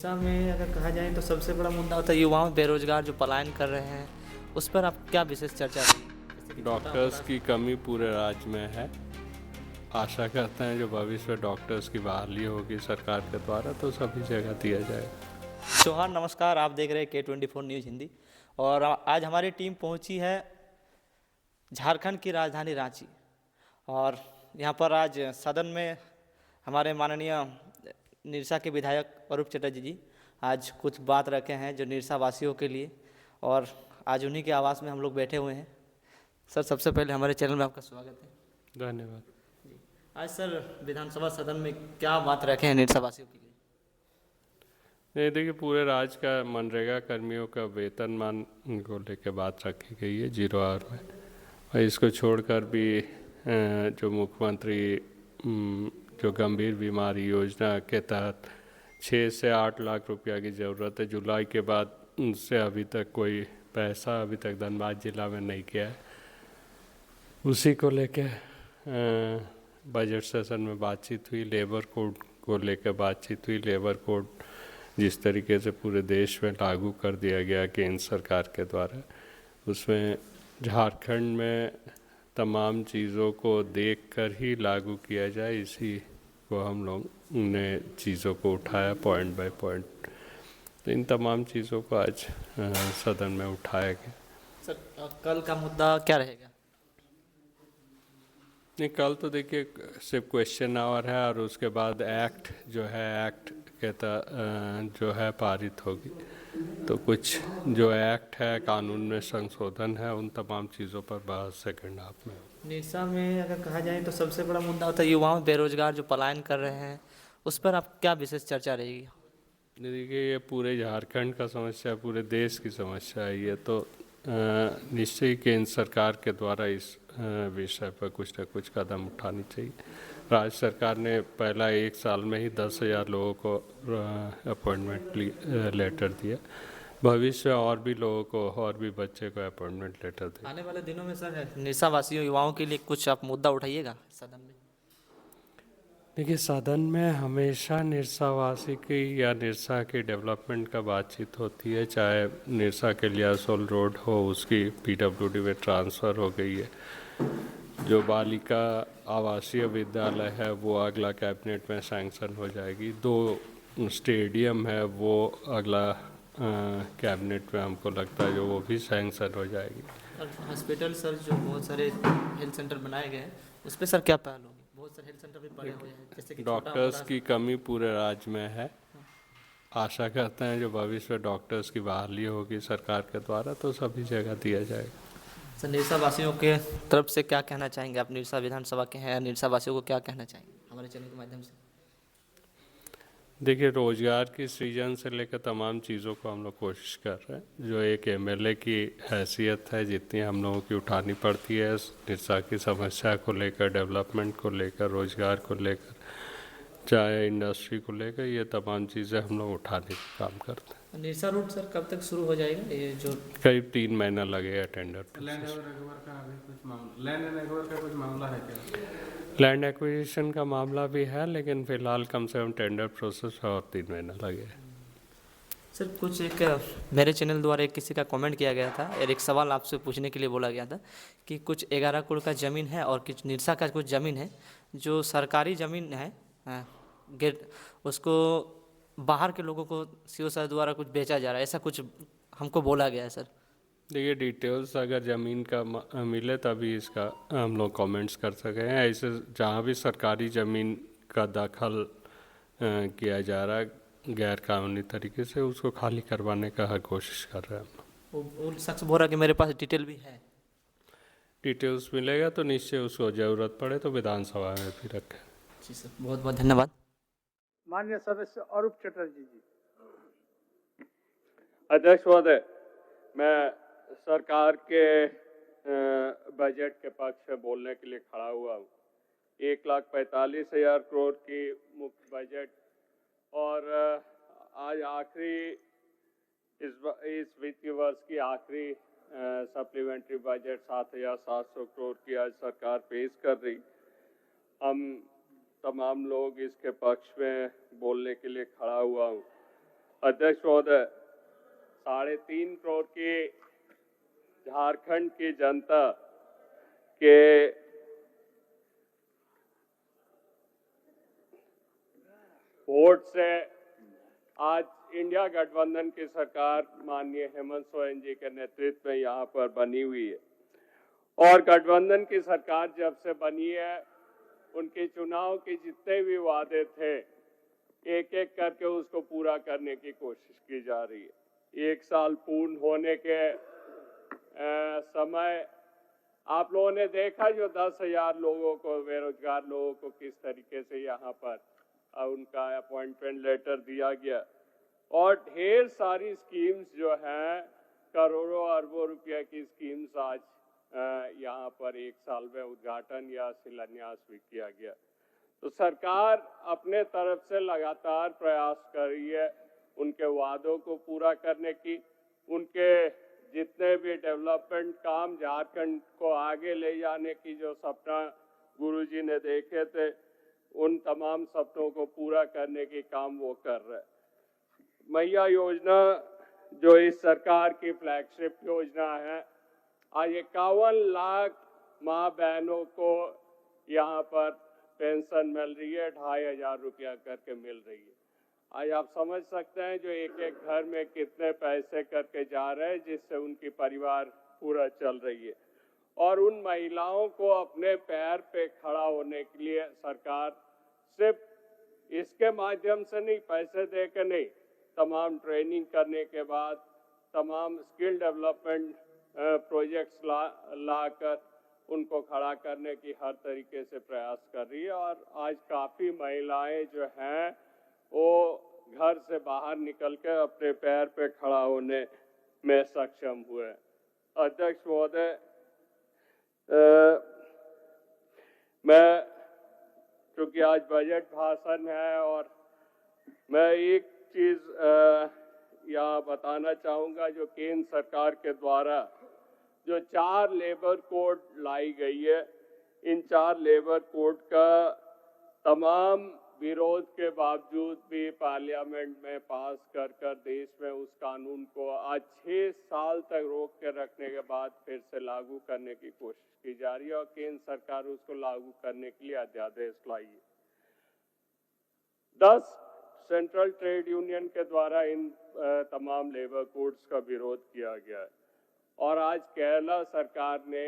शिक्षा में अगर कहा जाए तो सबसे बड़ा मुद्दा होता है युवाओं बेरोजगार जो पलायन कर रहे हैं, उस पर आप क्या विशेष चर्चा रही? जैसे कि छोटा डॉक्टर्स बड़ा की कमी पूरे राज्य में है। आशा करते हैं जो भविष्य में डॉक्टर्स की बहाली होगी सरकार के द्वारा तो सभी जगह दिया जाएगा। चौहान नमस्कार, आप देख रहे हैं K24 न्यूज़ हिंदी। और आज हमारी टीम पहुंची है झारखंड की राजधानी रांची। और यहाँ पर आज सदन में हमारे माननीय निरसा के विधायक अरूप चटर्जी जी आज कुछ बात रखे हैं जो निरसा वासियों के लिए, और आज उन्हीं के आवास में हम लोग बैठे हुए हैं। सर, सबसे पहले हमारे चैनल में आपका स्वागत है। धन्यवाद। जी, आज सर विधानसभा सदन में क्या बात रखे हैं निरसा वासियों के लिए? नहीं, देखिए, पूरे राज्य का मनरेगा कर्मियों का वेतनमान को लेकर बात रखी गई है 0 आवर में। और इसको छोड़कर भी जो मुख्यमंत्री जो गंभीर बीमारी योजना के तहत 6 से 8 लाख रुपया की ज़रूरत है, जुलाई के बाद से अभी तक कोई पैसा अभी तक धनबाद जिला में नहीं किया है। उसी को लेके बजट सेशन में बातचीत हुई। लेबर कोड को लेकर बातचीत हुई। लेबर कोड जिस तरीके से पूरे देश में लागू कर दिया गया केंद्र सरकार के द्वारा, उसमें झारखंड में तमाम चीज़ों को देखकर ही लागू किया जाए, इसी को हम लोग ने चीज़ों को उठाया पॉइंट बाय पॉइंट। तो इन तमाम चीज़ों को आज सदन में उठाया गया। सर, कल का मुद्दा क्या रहेगा? नहीं, कल तो देखिए सिर्फ क्वेश्चन आवर है और उसके बाद एक्ट जो है एक्ट के जो है पारित होगी। तो कुछ जो एक्ट है, कानून में संशोधन है, उन तमाम चीज़ों पर बहस सेकेंड हाफ में। निरसा में अगर कहा जाए तो सबसे बड़ा मुद्दा होता है युवाओं बेरोजगार जो पलायन कर रहे हैं, उस पर आप क्या विशेष चर्चा रहेगी? देखिए, ये पूरे झारखंड का समस्या, पूरे देश की समस्या है। ये तो निश्चय ही केंद्र सरकार के द्वारा इस विषय पर कुछ न कुछ कदम उठानी चाहिए। राज्य सरकार ने पहला 1 साल में ही 10,000 लोगों को अपॉइंटमेंट लेटर दिया। भविष्य और भी लोगों को, और भी बच्चे को अपॉइंटमेंट लेटर दें। आने वाले दिनों में सर निरसा वासियों युवाओं के लिए कुछ आप मुद्दा उठाइएगा सदन में? देखिए, सदन में हमेशा निरसावासी की या निरसा की डेवलपमेंट का बातचीत होती है। चाहे निरसा के लियासोल रोड हो, उसकी पीडब्ल्यूडी में ट्रांसफ़र हो गई है। जो बालिका आवासीय विद्यालय है वो अगला कैबिनेट में सैंक्शन हो जाएगी। 2 स्टेडियम है वो अगला कैबिनेट में हमको लगता है जो वो भी सैंक्शन हो जाएगी। और हॉस्पिटल सर जो बहुत सारे हेल्थ सेंटर बनाए गए हैं, उस पर सर क्या पहल होगी? बहुत सारे हेल्थ सेंटर भी पड़े हुए हैं, जैसे कि छोटा डॉक्टर्स बड़ा। की कमी पूरे राज्य में है। आशा करते हैं जो भविष्य में डॉक्टर्स की बहाली होगी सरकार के द्वारा तो सभी जगह दिया जाएगा। सर, निरसा वासियों के तरफ से क्या कहना चाहेंगे? आप निरसा विधानसभा के हैं, निरसा वासियों को क्या कहना चाहेंगे हमारे चैनल के माध्यम से? देखिए, रोजगार की सृजन से लेकर तमाम चीज़ों को हम लोग कोशिश कर रहे हैं। जो एक एमएलए की हैसियत है, जितनी हम लोगों की उठानी पड़ती है निरसा की समस्या को लेकर, डेवलपमेंट को लेकर, रोजगार को लेकर, चाहे इंडस्ट्री को लेकर, ये तमाम चीज़ें हम लोग उठाने का काम करते हैं। निरसा रूट सर कब तक शुरू हो जाएगा? ये जो करीब 3 महीना लगेगा टेंडर प्रोसेस। लैंड एक्वायर का अभी कुछ मामला, लैंड एक्वायर का कुछ मामला है क्या? लैंड एक्विजिशन का मामला भी है, लेकिन फ़िलहाल कम से कम टेंडर प्रोसेस और 3 महीना लगेगा। सर, कुछ एक मेरे चैनल द्वारा एक किसी का कमेंट किया गया था और एक सवाल आपसे पूछने के लिए बोला गया था कि कुछ 11 करोड़ का ज़मीन है और कुछ निरसा का कुछ ज़मीन है जो सरकारी ज़मीन है, गेट उसको बाहर के लोगों को सीओ सर द्वारा कुछ बेचा जा रहा है, ऐसा कुछ हमको बोला गया है सर। देखिए, डिटेल्स अगर ज़मीन का मिले तभी इसका हम लोग कमेंट्स कर सके हैं। ऐसे जहाँ भी सरकारी ज़मीन का दखल किया जा रहा है गैर कानूनी तरीके से, उसको खाली करवाने का हर कोशिश कर रहे हैं हम। वो शख्स बोल रहा कि मेरे पास डिटेल भी है। डिटेल्स मिलेगा तो निश्चय उसको ज़रूरत पड़े तो विधानसभा में भी रखें। जी सर, बहुत बहुत धन्यवाद। माननीय सदस्य अरूप चटर्जी जी। अध्यक्ष महोदय, मैं सरकार के बजट के पक्ष में बोलने के लिए खड़ा हुआ हूँ। 1,45,000 करोड़ की मुख्य बजट और आज आखिरी इस वित्तीय वर्ष की आखिरी सप्लीमेंट्री बजट 7,700 करोड़ की आज सरकार पेश कर रही। हम तमाम लोग इसके पक्ष में बोलने के लिए खड़ा हुआ हूँ। अध्यक्ष महोदय, 3.5 करोड़ की झारखंड की जनता के वोट से आज इंडिया गठबंधन की सरकार माननीय हेमंत सोरेन जी के नेतृत्व में यहाँ पर बनी हुई है। और गठबंधन की सरकार जब से बनी है, उनके चुनाव के जितने भी वादे थे, एक एक करके उसको पूरा करने की कोशिश की जा रही है। 1 साल पूर्ण होने के समय आप लोगों ने देखा जो 10,000 लोगों को, बेरोजगार लोगों को किस तरीके से यहाँ पर उनका अपॉइंटमेंट लेटर दिया गया। और ढेर सारी स्कीम्स जो हैं, करोड़ों अरबों रुपए की स्कीम्स आज यहाँ पर 1 साल में उद्घाटन या शिलान्यास भी किया गया। तो सरकार अपने तरफ से लगातार प्रयास कर रही है उनके वादों को पूरा करने की। उनके जितने भी डेवलपमेंट काम, झारखंड को आगे ले जाने की जो सपना गुरुजी ने देखे थे, उन तमाम सपनों को पूरा करने की काम वो कर रहे हैं। मैया योजना जो इस सरकार की फ्लैगशिप योजना है, आज 51 लाख माँ बहनों को यहाँ पर पेंशन मिल रही है, 2,500 रुपया करके मिल रही है। आज आप समझ सकते हैं जो एक एक घर में कितने पैसे करके जा रहे हैं, जिससे उनकी परिवार पूरा चल रही है। और उन महिलाओं को अपने पैर पे खड़ा होने के लिए सरकार सिर्फ इसके माध्यम से नहीं, पैसे दे के नहीं, तमाम ट्रेनिंग करने के बाद तमाम स्किल डेवलपमेंट प्रोजेक्ट्स लाकर उनको खड़ा करने की हर तरीके से प्रयास कर रही है। और आज काफ़ी महिलाएं जो हैं वो घर से बाहर निकल कर अपने पैर पे खड़ा होने में सक्षम हुए। अध्यक्ष महोदय, मैं क्योंकि आज बजट भाषण है और मैं एक चीज़ यहाँ बताना चाहूँगा, जो केंद्र सरकार के द्वारा जो 4 लेबर कोड लाई गई है, इन 4 लेबर कोड का तमाम विरोध के बावजूद भी पार्लियामेंट में पास कर देश में उस कानून को आज 6 साल तक रोक के रखने के बाद फिर से लागू करने की कोशिश की जा रही है और केंद्र सरकार उसको लागू करने के लिए अध्यादेश लाई है। 10 सेंट्रल ट्रेड यूनियन के द्वारा इन तमाम लेबर कोड्स का विरोध किया गया है। और आज केरला सरकार ने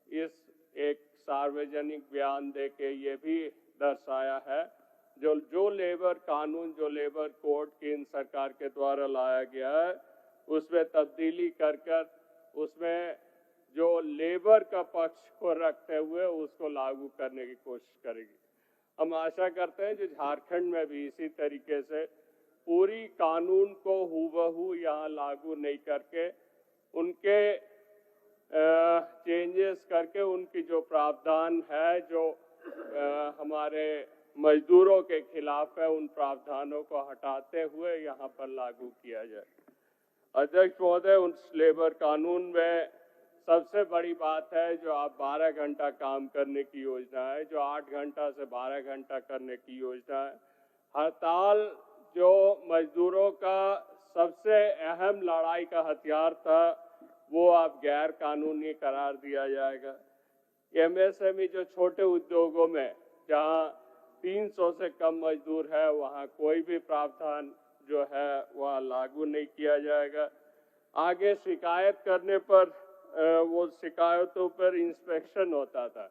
इस एक सार्वजनिक बयान देके ये भी दर्शाया है जो लेबर कानून, जो लेबर कोड केंद्र सरकार के द्वारा लाया गया है, उसमें तब्दीली कर उसमें जो लेबर का पक्ष को रखते हुए उसको लागू करने की कोशिश करेगी। हम आशा करते हैं जो झारखंड में भी इसी तरीके से पूरी कानून को हूबहू यहाँ लागू नहीं करके उनके चेंजेस करके उनकी जो प्रावधान है, जो हमारे मजदूरों के खिलाफ है, उन प्रावधानों को हटाते हुए यहाँ पर लागू किया जाए। अध्यक्ष महोदय, उस लेबर कानून में सबसे बड़ी बात है जो आप 12 घंटा काम करने की योजना है, जो 8 घंटा से 12 घंटा करने की योजना है। हड़ताल जो मजदूरों का सबसे अहम लड़ाई का हथियार था, वो अब गैर कानूनी करार दिया जाएगा। एमएसएमई जो छोटे उद्योगों में जहां 300 से कम मजदूर है, वहां कोई भी प्रावधान जो है वह लागू नहीं किया जाएगा। आगे शिकायत करने पर वो शिकायतों पर इंस्पेक्शन होता था,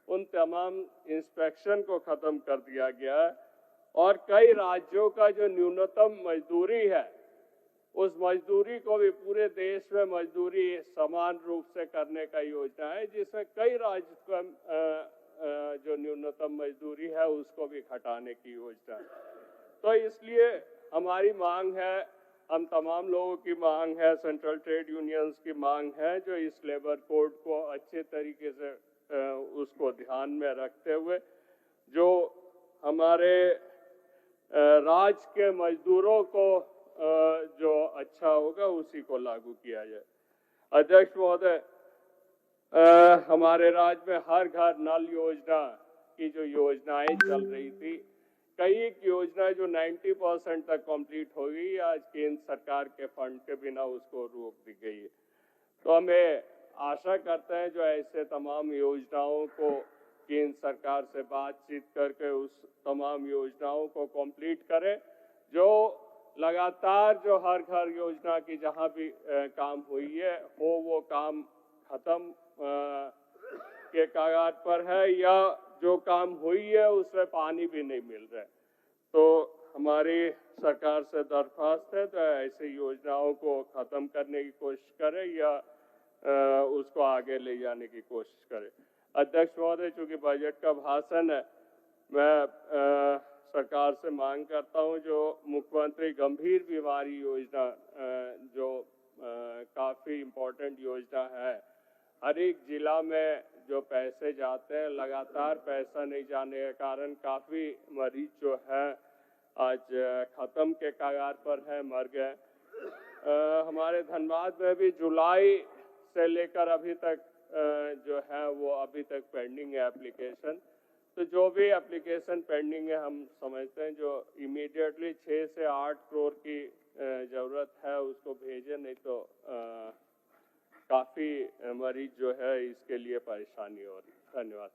उन तमाम इंस्पेक्शन को खत्म कर दिया गया है। और कई राज्यों का जो न्यूनतम मजदूरी है, उस मजदूरी को भी पूरे देश में मजदूरी समान रूप से करने का योजना है, जिसमें कई राज्य का जो न्यूनतम मजदूरी है उसको भी घटाने की योजना है। तो इसलिए हमारी मांग है, हम तमाम लोगों की मांग है, सेंट्रल ट्रेड यूनियंस की मांग है, जो इस लेबर कोड को अच्छे तरीके से उसको ध्यान में रखते हुए जो हमारे राज्य के मजदूरों को जो अच्छा होगा उसी को लागू किया जाए। अध्यक्ष महोदय, हमारे राज्य में हर घर नल योजना की जो योजनाएं चल रही थी, कई एक योजना जो 90% तक कंप्लीट हो गई, आज केंद्र सरकार के फंड के बिना उसको रोक दी गई है। तो हमें आशा करते हैं जो ऐसे तमाम योजनाओं को केंद्र सरकार से बातचीत करके उस तमाम योजनाओं को कंप्लीट करें, जो लगातार जो हर घर योजना की जहां भी काम हुई है वो काम खत्म के कगार पर है, या जो काम हुई है उसमें पानी भी नहीं मिल रहा है। तो हमारी सरकार से दरख्वास्त है तो ऐसी योजनाओं को खत्म करने की कोशिश करें या उसको आगे ले जाने की कोशिश करें। अध्यक्ष महोदय, चूंकि बजट का भाषण है, मैं सरकार से मांग करता हूं जो मुख्यमंत्री गंभीर बीमारी योजना जो काफ़ी इम्पोर्टेंट योजना है, हर एक जिला में जो पैसे जाते हैं, लगातार पैसा नहीं जाने के कारण काफ़ी मरीज जो है आज ख़त्म के कगार पर है, मर गए। हमारे धनबाद में भी जुलाई से लेकर अभी तक जो है वो अभी तक पेंडिंग है एप्लीकेशन। तो जो भी एप्लीकेशन पेंडिंग है, हम समझते हैं जो इमीडिएटली 6 से 8 करोड़ की ज़रूरत है उसको भेजें, नहीं तो काफ़ी मरीज जो है इसके लिए परेशानी हो रही है। धन्यवाद।